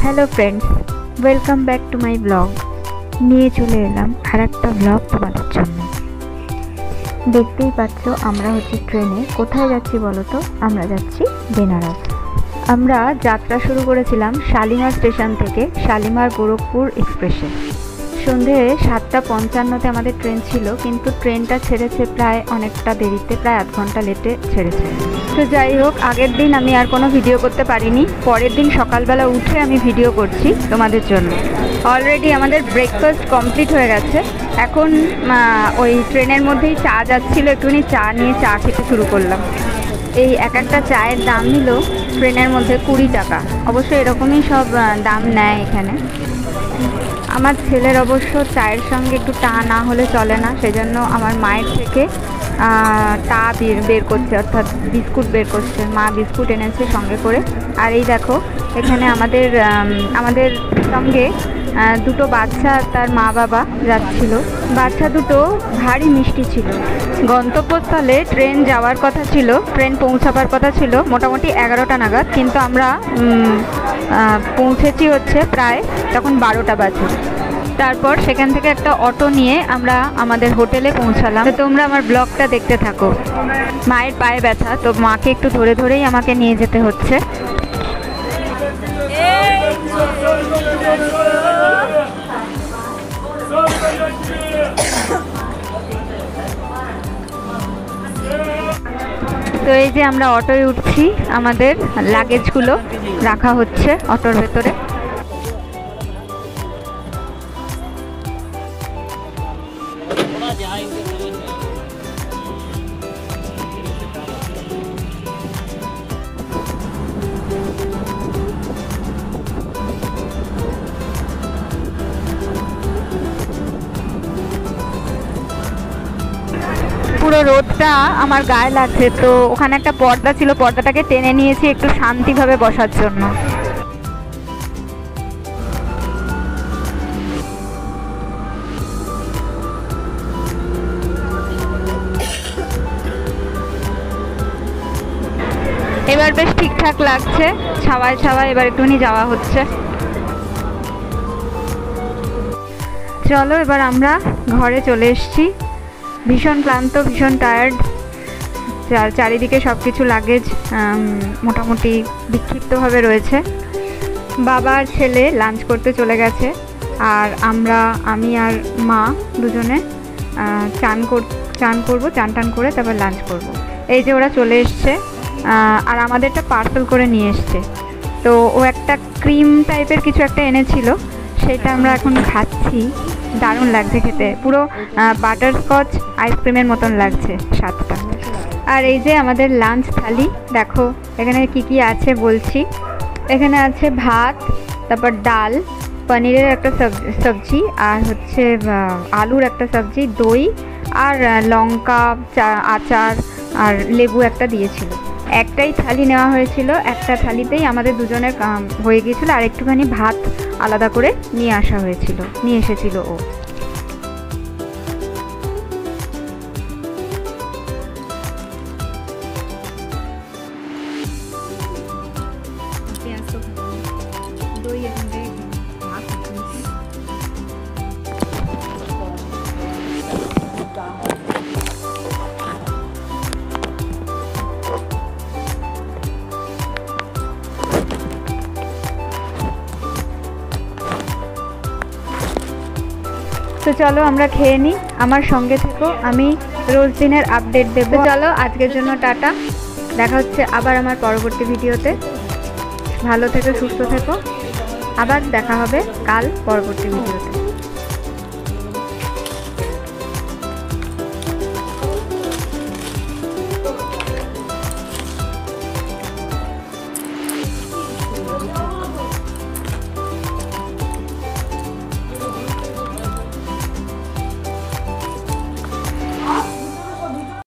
Hello friends, welcome back to my blog. নিয়ে চলে এলাম আর একটা ব্লগ তোমাদের জন্য। দেখতেই পাচ্ছ আমরা হচ্ছে ট্রেনে। কোথায় যাচ্ছি বলো তো? আমরা যাচ্ছি বেনারস। আমরা যাত্রা শুরু করেছিলাম শালিমার স্টেশন থেকে শালিমার গোরখপুর এক্সপ্রেসে। সন্ধে 7:55-তে আমাদের ট্রেন ছিল, কিন্তু ট্রেনটা ছেড়েছে প্রায় অনেকটা দেরিতে, প্রায় আধ ঘন্টা লেটে ছেড়েছে। তো যাই হোক, আগের দিন আমি আর কোনো ভিডিও করতে পারিনি। পরের দিন সকালবেলা উঠে আমি ভিডিও করছি তোমাদের জন্য। অলরেডি আমাদের ব্রেকফাস্ট কমপ্লিট হয়ে গেছে। এখন ওই ট্রেনের মধ্যেই চা যাচ্ছিলো, একটুখানি চা নিয়ে চা খেতে শুরু করলাম। এই একটা চায়ের দাম নিল ট্রেনের মধ্যে 20 টাকা। অবশ্য এরকমই সব দাম নেয় এখানে। আমার ছেলের অবশ্য চায়ের সঙ্গে একটু টা না হলে চলে না, সেজন্য আমার মায়ের থেকে টা বের করছে, অর্থাৎ বিস্কুট বের করছে। মা বিস্কুট এনেছে সঙ্গে করে। আর এই দেখো, এখানে আমাদের সঙ্গে দুটো বাচ্চা তার মা বাবা যাচ্ছিল। বাচ্চা দুটো ভারী মিষ্টি ছিল। গন্তব্যস্থলে ট্রেন যাওয়ার কথা ছিল, ট্রেন পৌঁছাবার কথা ছিল মোটামুটি 11টা নাগাদ, কিন্তু আমরা পৌঁছেছি হচ্ছে প্রায় তখন 12টা বাজে। তারপর সেখান থেকে একটা অটো নিয়ে আমরা আমাদের হোটেলে পৌঁছালাম। তো তোমরা আমার ব্লগটা দেখতে থাকো। মায়ের পায়ে ব্যথা, তো মাকে একটু ধরে ধরেই আমাকে নিয়ে যেতে হচ্ছে। তো এই যে আমরা অটোয় উঠছি, আমাদের লাগেজগুলো রাখা হচ্ছে অটোর ভেতরে। পুরো রোদটা আমার গায়ে লাগছে, তো ওখানে একটা পর্দা ছিল, পর্দাটাকে টেনে নিয়েছি একটু শান্তিভাবে বসার জন্য। এবার বেশ ঠিকঠাক লাগছে, ছাওয়ায় ছাওয়ায় এবার একটুখানি যাওয়া হচ্ছে। চলো এবার আমরা ঘরে চলে এসেছি। ভীষণ ক্লান্ত, ভীষণ টায়ার্ড। চারিদিকে সব কিছু লাগেজ মোটামুটি বিক্ষিপ্তভাবে রয়েছে। বাবা আর ছেলে লাঞ্চ করতে চলে গেছে, আর আমি আর মা দুজনে চান করবো, চান টান করে তারপর লাঞ্চ করব। এই যে ওরা চলে এসছে, আর আমাদেরটা পার্সেল করে নিয়ে এসছে। তো ও একটা ক্রিম টাইপের কিছু একটা এনেছিল, সেটা আমরা এখন খাচ্ছি। দারুণ লাগছে খেতে, পুরো বাটারস্কচ আইসক্রিমের মতন লাগছে স্বাদটা। আর এই যে আমাদের লাঞ্চ থালি, দেখো এখানে কি কি আছে বলছি। এখানে আছে ভাত, তারপর ডাল, পনিরের একটা সবজি, আর হচ্ছে আলুর একটা সবজি, দই, আর লঙ্কা, আচার আর লেবু একটা দিয়েছিল। একটাই থালি নেওয়া হয়েছিল, একটা থালিতেই আমাদের দুজনের হয়ে গিয়েছিল। আর একটুখানি ভাত আলাদা করে নিয়ে এসেছিল ও। তো চলো আমরা খেয়ে নিই, আমার সঙ্গে থেকো, আমি রোজ দিনের আপডেট দেবো। চলো আজকের জন্য টাটা, দেখা হচ্ছে আবার আমার পরবর্তী ভিডিওতে। ভালো থেকো, সুস্থ থেকো, আবার দেখা হবে কাল পরবর্তী ভিডিওতে।